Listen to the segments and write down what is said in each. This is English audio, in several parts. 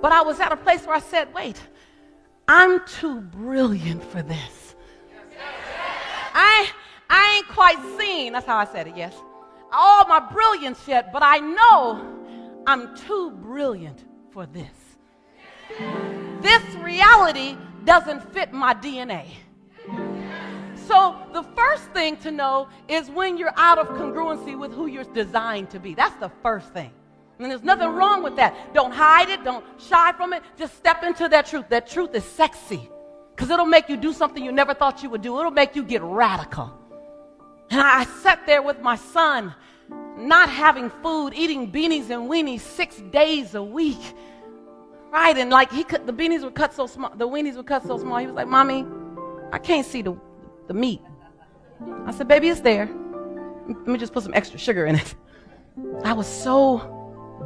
But I was at a place where I said, wait, I'm too brilliant for this. I ain't quite seen, that's how I said it, yes, all my brilliance yet, but I know I'm too brilliant for this. This reality doesn't fit my DNA. So the first thing to know is when you're out of congruency with who you're designed to be. That's the first thing. And there's nothing wrong with that. Don't hide it. Don't shy from it. Just step into that truth. That truth is sexy because it'll make you do something you never thought you would do. It'll make you get radical. And I sat there with my son, not having food, eating beanies and weenies 6 days a week. Right? And like the beanies were cut so small, the weenies were cut so small. He was like, Mommy, I can't see the meat. I said, baby, it's there. Let me just put some extra sugar in it. I was so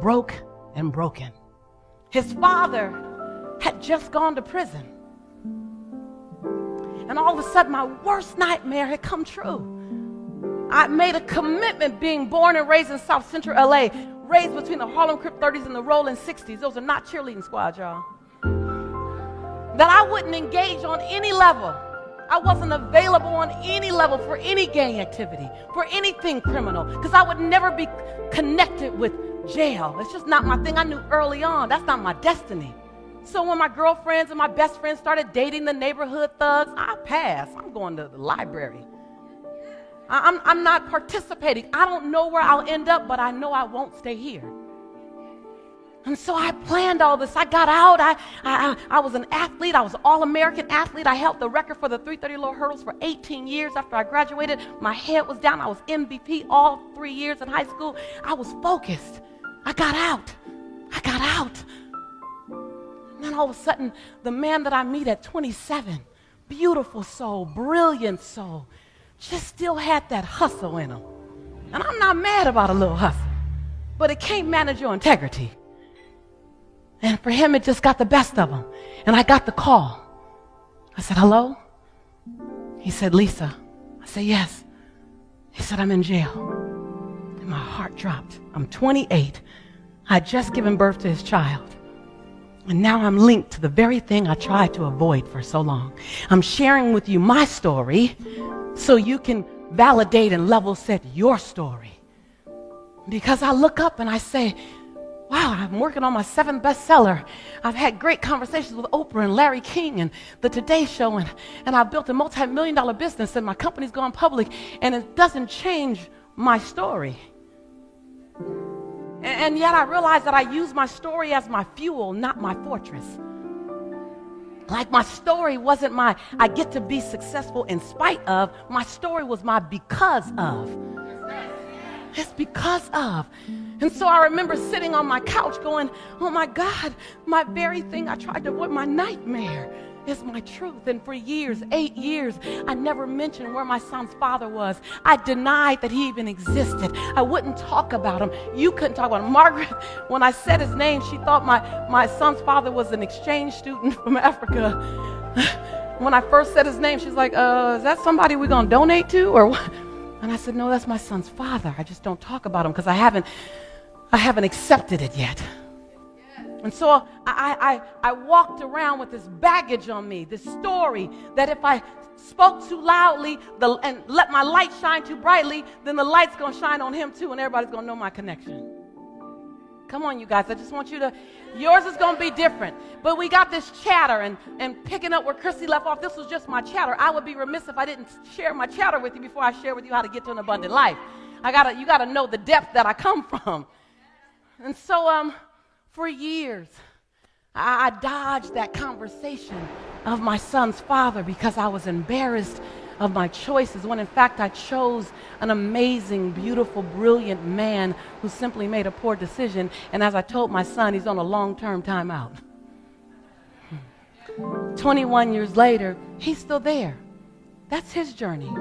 broke and broken. His father had just gone to prison. And all of a sudden, my worst nightmare had come true. I made a commitment being born and raised in South Central LA, raised between the Harlem Crip 30s and the Rolling 60s. Those are not cheerleading squads, y'all. That I wouldn't engage on any level. I wasn't available on any level for any gang activity, for anything criminal, because I would never be connected with jail. It's just not my thing. I knew early on that's not my destiny. So when my girlfriends and my best friends started dating the neighborhood thugs, I passed. I'm going to the library. I'm not participating. I don't know where I'll end up, but I know I won't stay here. And so I planned all this. I got out. I was an athlete. I was an all-American athlete. I held the record for the 330 low hurdles for 18 years after I graduated. My head was down. I was MVP all 3 years in high school. I was focused. I got out. And then all of a sudden, the man that I meet at 27, beautiful soul, brilliant soul, just still had that hustle in him. And I'm not mad about a little hustle, but it can't manage your integrity. And for him, it just got the best of him. And I got the call. I said, hello? He said, Lisa. I said, yes. He said, I'm in jail. And my heart dropped. I'm 28. I'd just given birth to his child. And now I'm linked to the very thing I tried to avoid for so long. I'm sharing with you my story so you can validate and level set your story. Because I look up and I say, wow, I'm working on my 7th bestseller. I've had great conversations with Oprah and Larry King and the Today Show, and I've built a multi-million-dollar business, and my company's gone public, and it doesn't change my story. And yet I realize that I use my story as my fuel, not my fortress. Like my story wasn't my I get to be successful in spite of. My story was my because of. It's because of. And so I remember sitting on my couch going, oh my God, my very thing I tried to avoid, my nightmare is my truth. And for years, 8 years, I never mentioned where my son's father was. I denied that he even existed. I wouldn't talk about him. You couldn't talk about him. Margaret, when I said his name, she thought my son's father was an exchange student from Africa. When I first said his name, she's like, is that somebody we're going to donate to or what? And I said, no, that's my son's father. I just don't talk about him because I haven't accepted it yet. And so I walked around with this baggage on me, this story that if I spoke too loudly and let my light shine too brightly, then the light's going to shine on him too, and everybody's going to know my connection. Come on, you guys. I just want you to, yours is going to be different. But we got this chatter, and picking up where Chrissy left off, this was just my chatter. I would be remiss if I didn't share my chatter with you before I share with you how to get to an abundant life. You got to know the depth that I come from. And so for years, I dodged that conversation of my son's father because I was embarrassed of my choices, when in fact I chose an amazing, beautiful, brilliant man who simply made a poor decision. And as I told my son, he's on a long-term timeout. 21 years later, he's still there. That's his journey.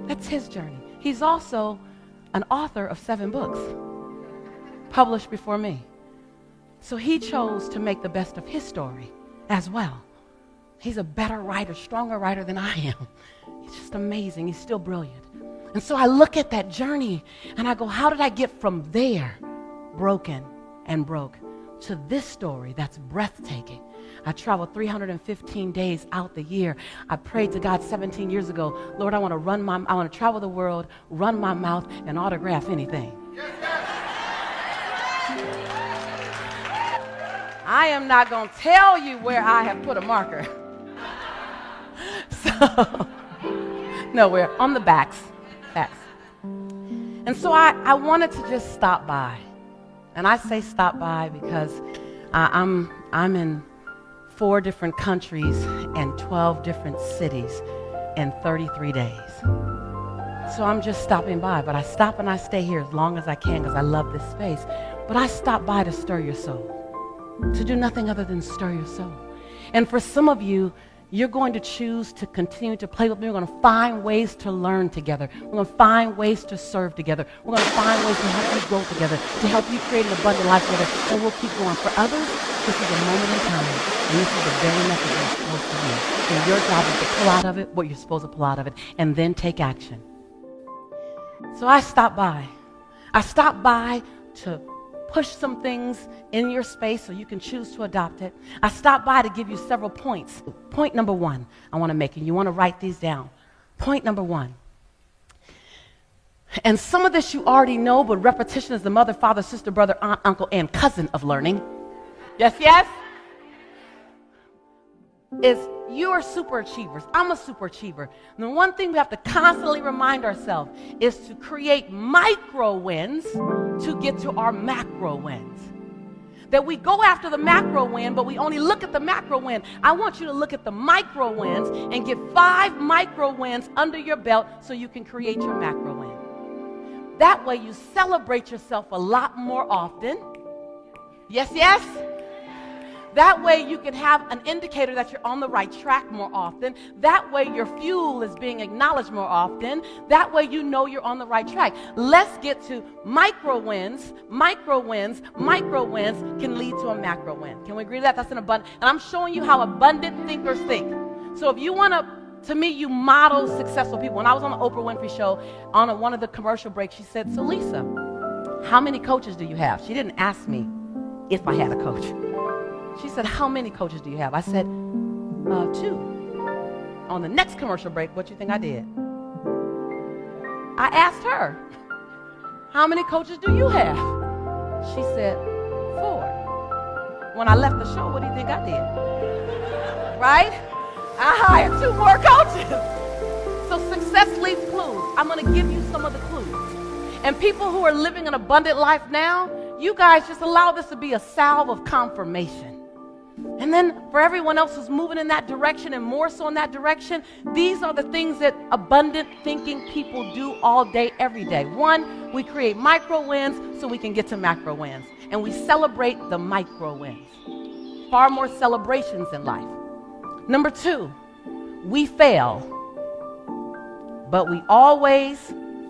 That's his journey. He's also an author of 7 books published before me. So he chose to make the best of his story as well. He's a better writer, stronger writer than I am. He's just amazing. He's still brilliant. And so I look at that journey and I go, how did I get from there, broken and broke, to this story that's breathtaking. I traveled 315 days out the year. I prayed to God 17 years ago, Lord, I want to travel the world, run my mouth, and autograph anything. I am not going to tell you where I have put a marker. So, nowhere, on the backs. And so I wanted to just stop by. And I say stop by because I'm in 4 different countries and 12 different cities in 33 days. So I'm just stopping by, but I stop and I stay here as long as I can because I love this space. But I stop by to stir your soul, to do nothing other than stir your soul. And for some of you, you're going to choose to continue to play with me. We're going to find ways to learn together. We're going to find ways to serve together. We're going to find ways to help you grow together, to help you create an abundant life together, and we'll keep going. For others, this is a moment in time, and this is the very message you're supposed to hear. And your job is to pull out of it what you're supposed to pull out of it, and then take action. So I stopped by. I stopped by to push some things in your space so you can choose to adopt it. I stopped by to give you several points. Point number 1 I want to make, and you want to write these down. Point number 1. And some of this you already know, but repetition is the mother, father, sister, brother, aunt, uncle, and cousin of learning. Yes, yes? Is you are super achievers. I'm a super achiever. And the one thing we have to constantly remind ourselves is to create micro wins to get to our macro wins. That we go after the macro win, but we only look at the macro win. I want you to look at the micro wins and get 5 micro wins under your belt so you can create your macro win. That way you celebrate yourself a lot more often. Yes, yes? That way you can have an indicator that you're on the right track more often. That way your fuel is being acknowledged more often. That way you know you're on the right track. Let's get to micro wins. Micro wins can lead to a macro win. Can we agree that? That's an abundant. And I'm showing you how abundant thinkers think. So if you want to me, you model successful people. When I was on the Oprah Winfrey Show, on one of the commercial breaks, she said, so Lisa, how many coaches do you have? She didn't ask me if I had a coach. She said, how many coaches do you have? I said, 2. On the next commercial break, what do you think I did? I asked her, how many coaches do you have? She said, 4. When I left the show, what do you think I did? Right? I hired 2 more coaches. So success leaves clues. I'm going to give you some of the clues. And people who are living an abundant life now, you guys just allow this to be a salve of confirmation. And then for everyone else who's moving in that direction and more so in that direction, these are the things that abundant thinking people do all day, every day. 1, we create micro wins so we can get to macro wins. And we celebrate the micro wins. Far more celebrations in life. Number 2, we fail, but we always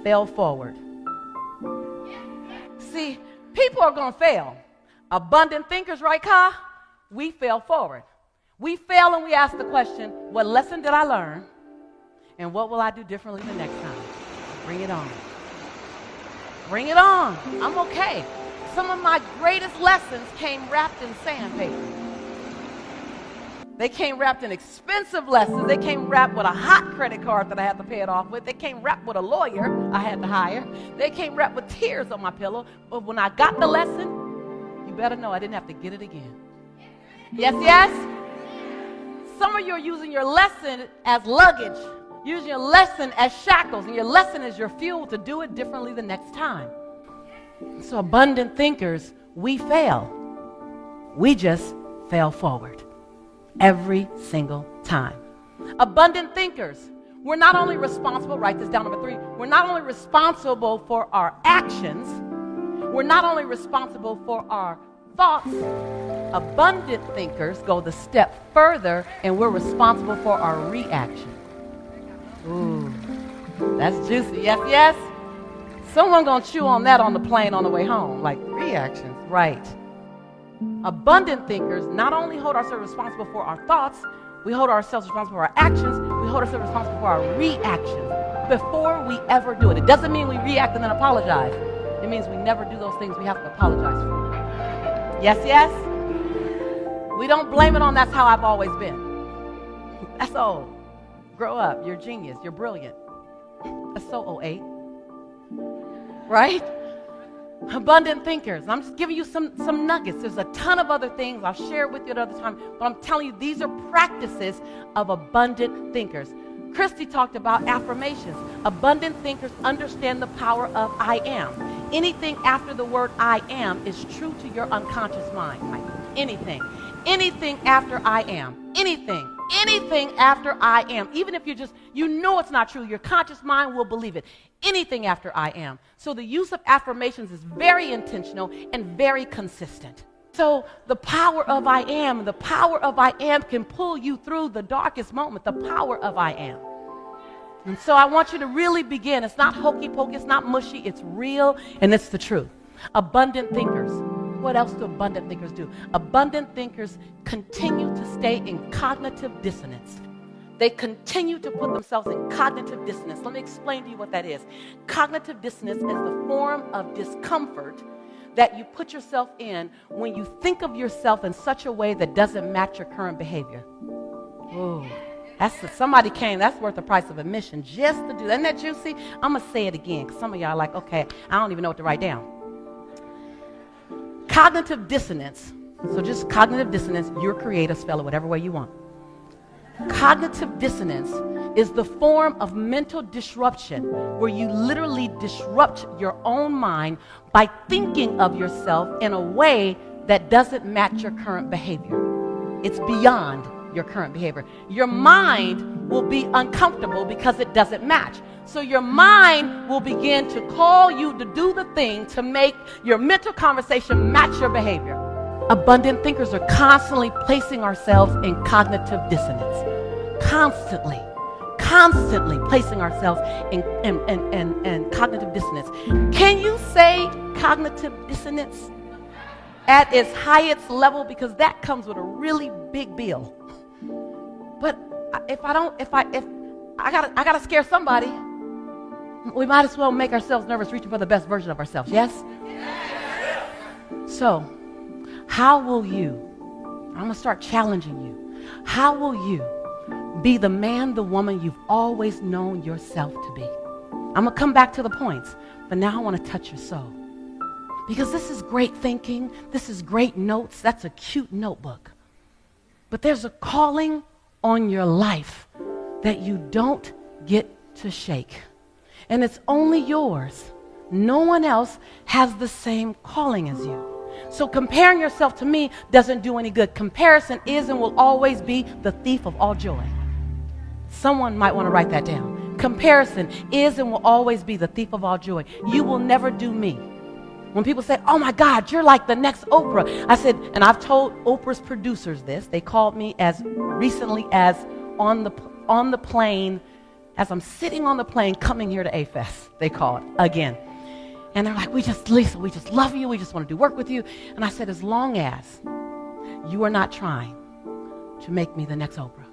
fail forward. See, people are going to fail. Abundant thinkers, right, Ka? We fail forward. We fail and we ask the question, what lesson did I learn? And what will I do differently the next time? Bring it on. Bring it on. I'm okay. Some of my greatest lessons came wrapped in sandpaper. They came wrapped in expensive lessons. They came wrapped with a hot credit card that I had to pay it off with. They came wrapped with a lawyer I had to hire. They came wrapped with tears on my pillow. But when I got the lesson, you better know I didn't have to get it again. Yes, yes? Some of you are using your lesson as luggage, using your lesson as shackles, and your lesson is your fuel to do it differently the next time. So abundant thinkers, we fail. We just fail forward every single time. Abundant thinkers, we're not only responsible, write this down, number 3, we're not only responsible for our actions, we're not only responsible for our thoughts. Abundant thinkers go the step further, and we're responsible for our reaction. Ooh, that's juicy. Yes, yes? Someone gonna chew on that on the plane on the way home. Like, reactions, right. Abundant thinkers not only hold ourselves responsible for our thoughts, we hold ourselves responsible for our actions, we hold ourselves responsible for our reactions before we ever do it. It doesn't mean we react and then apologize. It means we never do those things we have to apologize for. Yes, yes? don't blame it on that's how I've always been. That's old. Grow up. You're a genius. You're brilliant. That's so 08. Right? Abundant thinkers. I'm just giving you some nuggets. There's a ton of other things. I'll share it with you at other time. But I'm telling you, these are practices of abundant thinkers. Christy talked about affirmations. Abundant thinkers understand the power of I am. Anything after the word I am is true to your unconscious mind. Like anything. Anything after I am. Anything after I am. Even if you know it's not true, your conscious mind will believe it. Anything after I am. So the use of affirmations is very intentional and very consistent. So the power of I am can pull you through the darkest moment, the power of I am. And so I want you to really begin. It's not hokey pokey, it's not mushy, it's real, and it's the truth. Abundant thinkers. What else do abundant thinkers do? Abundant thinkers continue to stay in cognitive dissonance. They continue to put themselves in cognitive dissonance. Let me explain to you what that is. Cognitive dissonance is the form of discomfort that you put yourself in when you think of yourself in such a way that doesn't match your current behavior. Ooh, somebody came, that's worth the price of admission just to do that. Isn't that juicy? I'm going to say it again because some of y'all are like, okay, I don't even know what to write down. Cognitive dissonance. So just cognitive dissonance, you're creative, spell it whatever way you want. Cognitive dissonance is the form of mental disruption where you literally disrupt your own mind by thinking of yourself in a way that doesn't match your current behavior. It's beyond your current behavior. Your mind will be uncomfortable because it doesn't match. So your mind will begin to call you to do the thing to make your mental conversation match your behavior. Abundant thinkers are constantly placing ourselves in cognitive dissonance. Constantly placing ourselves in cognitive dissonance. Can you say cognitive dissonance at its highest level? Because that comes with a really big bill. But if I gotta scare somebody, we might as well make ourselves nervous, reaching for the best version of ourselves. Yes? So, how will you, I'm going to start challenging you, how will you be the man, the woman you've always known yourself to be? I'm going to come back to the points, but now I want to touch your soul. Because this is great thinking, this is great notes, that's a cute notebook. But there's a calling on your life that you don't get to shake. And it's only yours. No one else has the same calling as you. So comparing yourself to me doesn't do any good. Comparison is and will always be the thief of all joy. Someone might want to write that down. Comparison is and will always be the thief of all joy. You will never do me. When people say, oh my God, you're like the next Oprah. I said, and I've told Oprah's producers this. They called me as recently as on the plane, as I'm sitting on the plane coming here to A-Fest. They called again. And they're like, Lisa, we just love you. We just want to do work with you. And I said, as long as you are not trying to make me the next Oprah,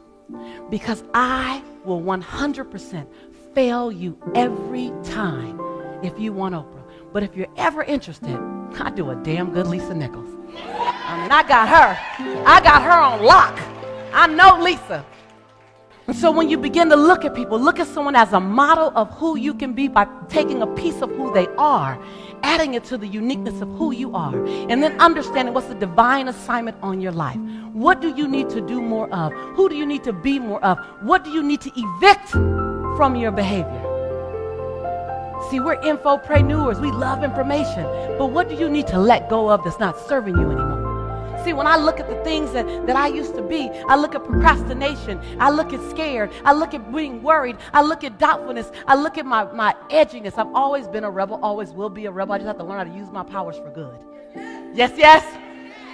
because I will 100% fail you every time if you want Oprah. But if you're ever interested, I do a damn good Lisa Nichols. I mean, I got her on lock. I know Lisa. And so when you begin to look at people, look at someone as a model of who you can be by taking a piece of who they are, adding it to the uniqueness of who you are, and then understanding what's the divine assignment on your life. What do you need to do more of? Who do you need to be more of? What do you need to evict from your behavior? See, we're infopreneurs. We love information. But what do you need to let go of that's not serving you anymore? See, when I look at the things that I used to be, I look at procrastination, I look at scared, I look at being worried, I look at doubtfulness, I look at my edginess. I've always been a rebel, always will be a rebel. I just have to learn how to use my powers for good. Yes, yes?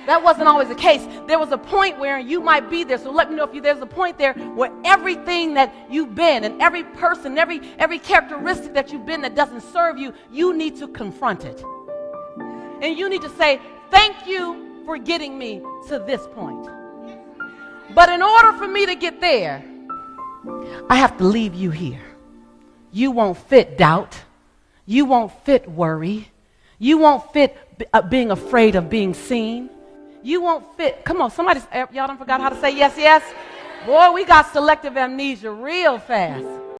That wasn't always the case. There was a point where you might be there, so let me know if there's a point there where everything that you've been and every person, every characteristic that you've been that doesn't serve you, you need to confront it. And you need to say, thank you for getting me to this point. But in order for me to get there, I have to leave you here. You won't fit doubt. You won't fit worry. You won't fit being afraid of being seen. You won't fit. Come on, y'all done forgot how to say yes, yes? Boy, we got selective amnesia real fast.